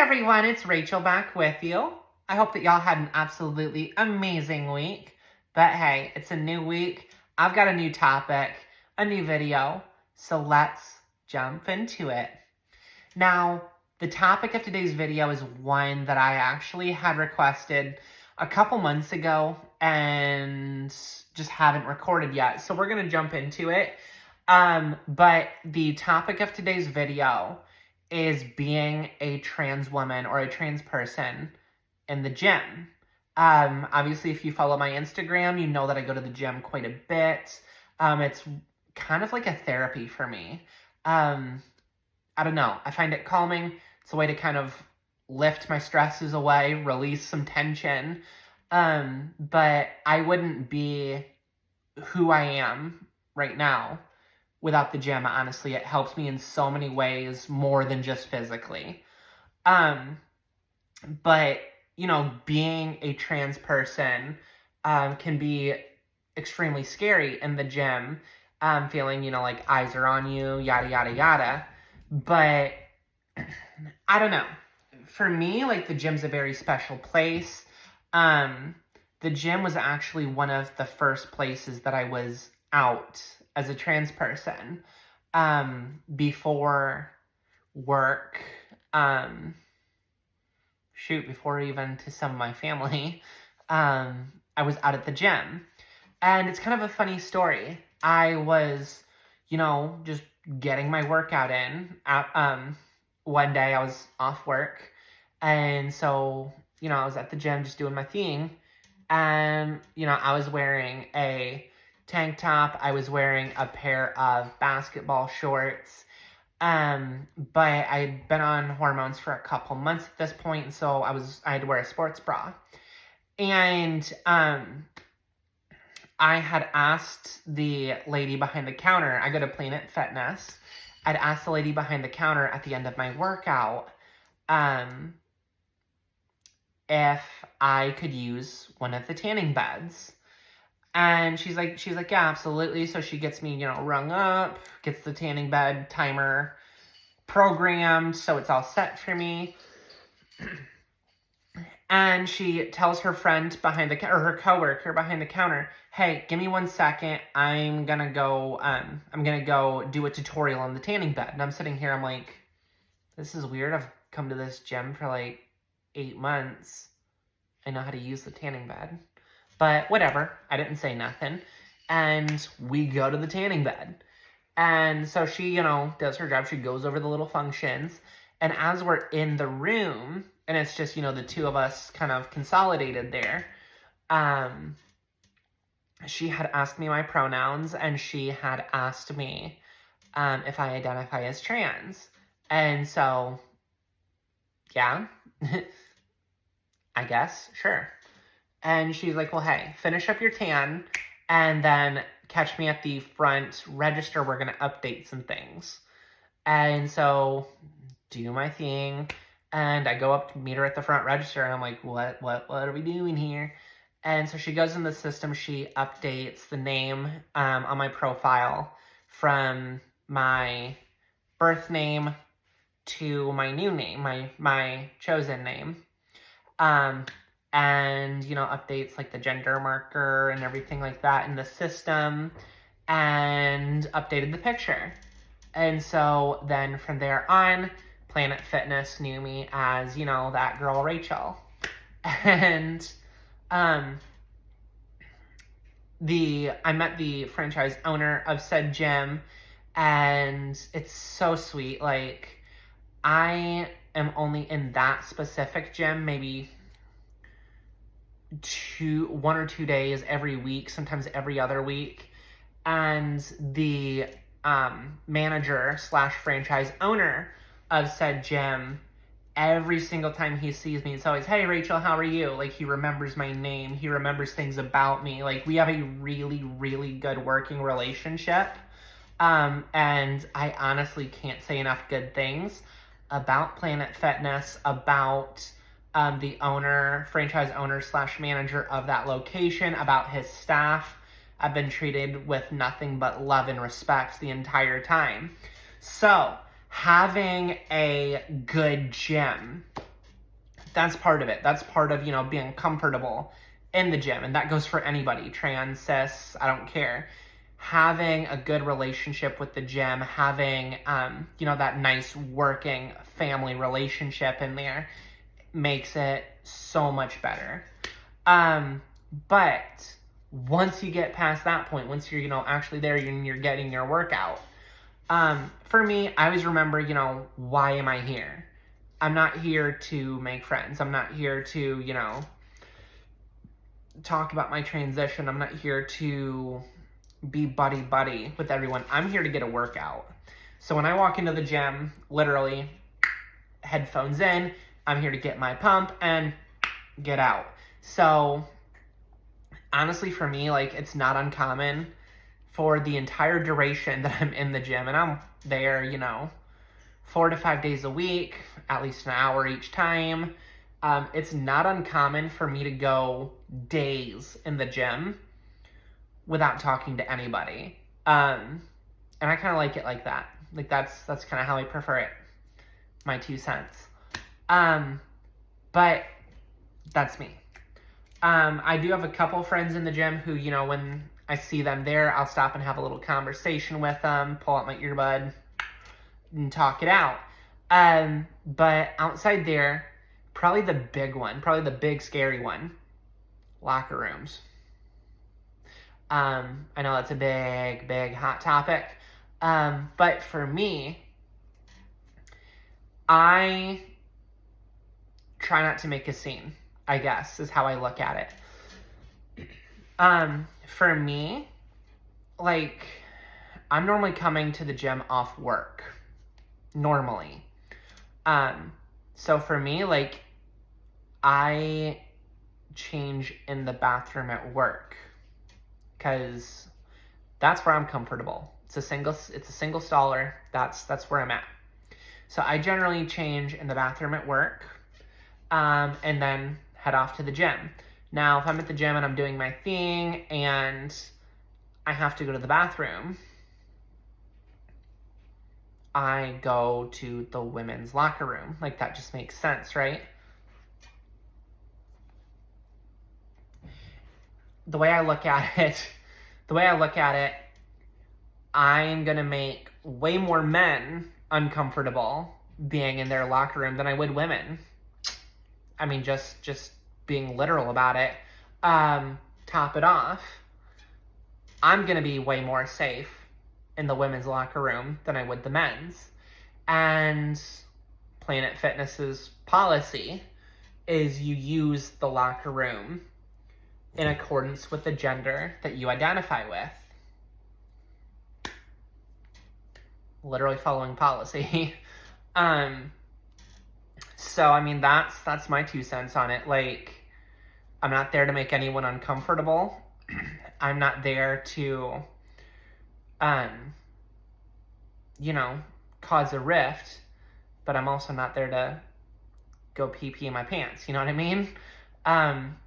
everyone, it's Rachel back with you. I hope that y'all had an absolutely amazing week. But hey, it's a new week. I've got a new topic, a new video. So let's jump into it. Now, the topic of today's video is one that I actually had requested a couple months ago and just haven't recorded yet. So we're going to jump into it. But the topic of today's video is being a trans woman or a trans person in the gym. Obviously, if you follow my Instagram, you know that I go to the gym quite a bit. It's kind of like a therapy for me. I don't know. I find it calming. It's a way to kind of lift my stresses away, release some tension. But I wouldn't be who I am right now without the gym. Honestly, it helps me in so many ways, more than just physically. But, you know, being a trans person can be extremely scary in the gym, feeling, you know, like eyes are on you, yada, yada, yada. But I don't know. For me, like, the gym's a very special place. The gym was actually one of the first places that I was out as a trans person, before work, before even to some of my family, I was out at the gym. And it's kind of a funny story. I was, you know, just getting my workout in. One day I was off work, and so, you know, I was at the gym just doing my thing, and, you know, I was wearing a tank top. I was wearing a pair of basketball shorts. But I had been on hormones for a couple months at this point, and so I had to wear a sports bra. And I had asked the lady behind the counter, I go to Planet Fitness, I'd asked the lady behind the counter at the end of my workout, if I could use one of the tanning beds. And she's like, yeah, absolutely. So she gets me, you know, rung up, gets the tanning bed timer programmed, so it's all set for me. And she tells her friend behind the, or her coworker behind the counter, hey, give me 1 second. I'm gonna go do a tutorial on the tanning bed. And I'm sitting here, I'm like, this is weird. I've come to this gym for like 8 months. I know how to use the tanning bed. But whatever, I didn't say nothing. And we go to the tanning bed. And so she, you know, does her job. She goes over the little functions. And as we're in the room, and it's just, you know, the two of us kind of consolidated there, she had asked me my pronouns, and she had asked me if I identify as trans. And so, yeah, I guess, sure. And she's like, well, hey, finish up your tan, and then catch me at the front register. We're going to update some things. And so, do my thing, and I go up to meet her at the front register, and I'm like, what are we doing here? And so she goes in the system, she updates the name on my profile from my birth name to my new name, my chosen name. And, you know, updates like the gender marker and everything like that in the system, and updated the picture. And so then from there on, Planet Fitness knew me as, you know, that girl Rachel. And I met the franchise owner of said gym, and it's so sweet. Like, I am only in that specific gym maybe 1 or 2 days every week, sometimes every other week. And the manager / franchise owner of said gym, every single time he sees me, it's always, hey, Rachel, how are you? Like, he remembers my name. He remembers things about me. Like, we have a really, really good working relationship. And I honestly can't say enough good things about Planet Fitness, about the owner, franchise owner / manager of that location, about his staff. I've been treated with nothing but love and respect the entire time. So, having a good gym That's part of it. That's part of, being comfortable in the gym. And that goes for anybody, trans, cis, I don't care. Having a good relationship with the gym, having, that nice working family relationship in there makes it so much better. But once you get past that point, once you're, actually there and you're getting your workout, for me, I always remember, why am I here? I'm not here to make friends. I'm not here to, talk about my transition. I'm not here to be buddy-buddy with everyone. I'm here to get a workout. So when I walk into the gym, literally, headphones in, I'm here to get my pump and get out. So honestly, for me, like, it's not uncommon for the entire duration that I'm in the gym, and I'm there, 4 to 5 days a week, at least an hour each time. It's not uncommon for me to go days in the gym without talking to anybody. And I kind of like it like that. Like, that's kind of how I prefer it. My 2 cents. But that's me. I do have a couple friends in the gym who, when I see them there, I'll stop and have a little conversation with them, pull out my earbud, and talk it out. But outside there, probably the big scary one, locker rooms. I know that's a big hot topic. But for me, I try not to make a scene, I guess, is how I look at it. For me, like, I'm normally coming to the gym off work. Normally. So for me, like, I change in the bathroom at work because that's where I'm comfortable. It's a single staller. That's where I'm at. So I generally change in the bathroom at work, and then head off to the gym. Now, if I'm at the gym and I'm doing my thing and I have to go to the bathroom, I go to the women's locker room. Like, that just makes sense, right? The way I look at it, I'm gonna make way more men uncomfortable being in their locker room than I would women. I mean, just being literal about it. Top it off, I'm gonna be way more safe in the women's locker room than I would the men's. And Planet Fitness's policy is you use the locker room in accordance with the gender that you identify with. Literally following policy. So, I mean, that's my 2 cents on it. Like, I'm not there to make anyone uncomfortable. I'm not there to, cause a rift, but I'm also not there to go pee in my pants. You know what I mean?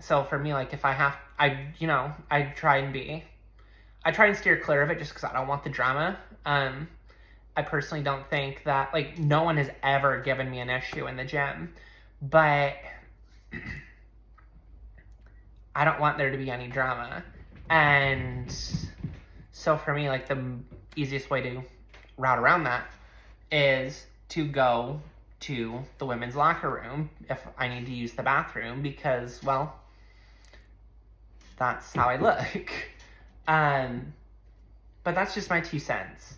So for me, like, if I have, I try and steer clear of it just because I don't want the drama. I personally don't think that, like, no one has ever given me an issue in the gym, but I don't want there to be any drama. And so for me, like, the easiest way to route around that is to go to the women's locker room if I need to use the bathroom because, well, that's how I look. But that's just my 2 cents.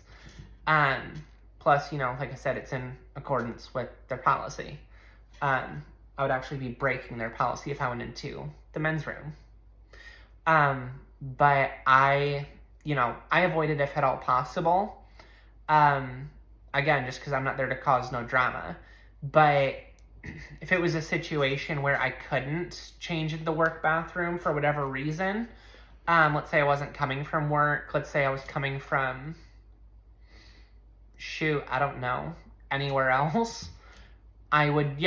Plus, like I said, it's in accordance with their policy. I would actually be breaking their policy if I went into the men's room. But I avoid it if at all possible. Again, just because I'm not there to cause no drama. But if it was a situation where I couldn't change in the work bathroom for whatever reason, let's say I wasn't coming from work, let's say I was coming from, I don't know, anywhere else, I would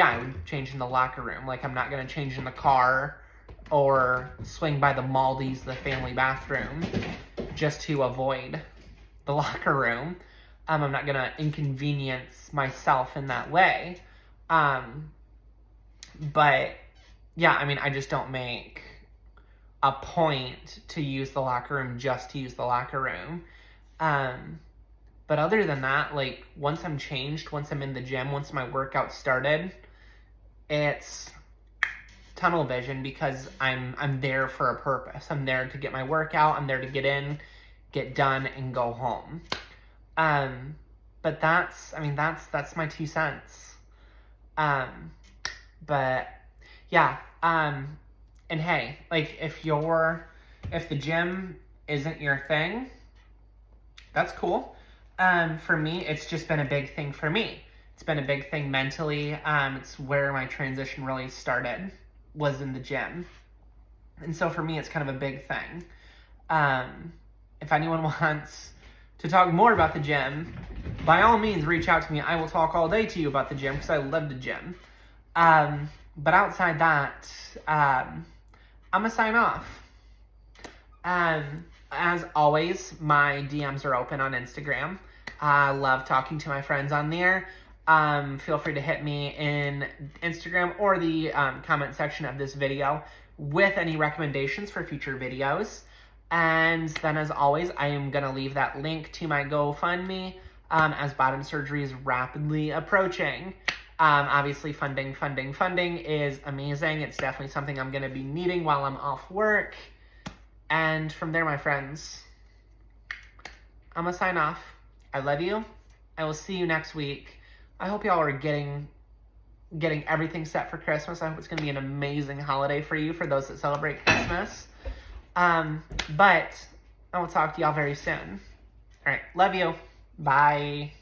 change in the locker room. Like, I'm not going to change in the car or swing by the Maldi's, the family bathroom, just to avoid the locker room. I'm not going to inconvenience myself in that way. But yeah, I mean, I just don't make a point to use the locker room just to use the locker room. But other than that, like, once I'm changed, once I'm in the gym, once my workout started, it's tunnel vision because I'm there for a purpose. I'm there to get my workout. I'm there to get in, get done, and go home. But that's my 2 cents. But yeah, and hey, like, if the gym isn't your thing, that's cool. For me, it's just been a big thing for me. It's been a big thing mentally. It's where my transition really started, was in the gym. And so for me, it's kind of a big thing. If anyone wants to talk more about the gym, by all means, reach out to me. I will talk all day to you about the gym because I love the gym. But outside that, I'm going to sign off. As always, my DMs are open on Instagram. I love talking to my friends on there. Feel free to hit me in Instagram or the comment section of this video with any recommendations for future videos. And then, as always, I am going to leave that link to my GoFundMe as bottom surgery is rapidly approaching. Obviously, funding is amazing. It's definitely something I'm going to be needing while I'm off work. And from there, my friends, I'm going to sign off. I love you. I will see you next week. I hope y'all are getting everything set for Christmas. I hope it's going to be an amazing holiday for you, for those that celebrate Christmas. But I will talk to y'all very soon. All right. Love you. Bye.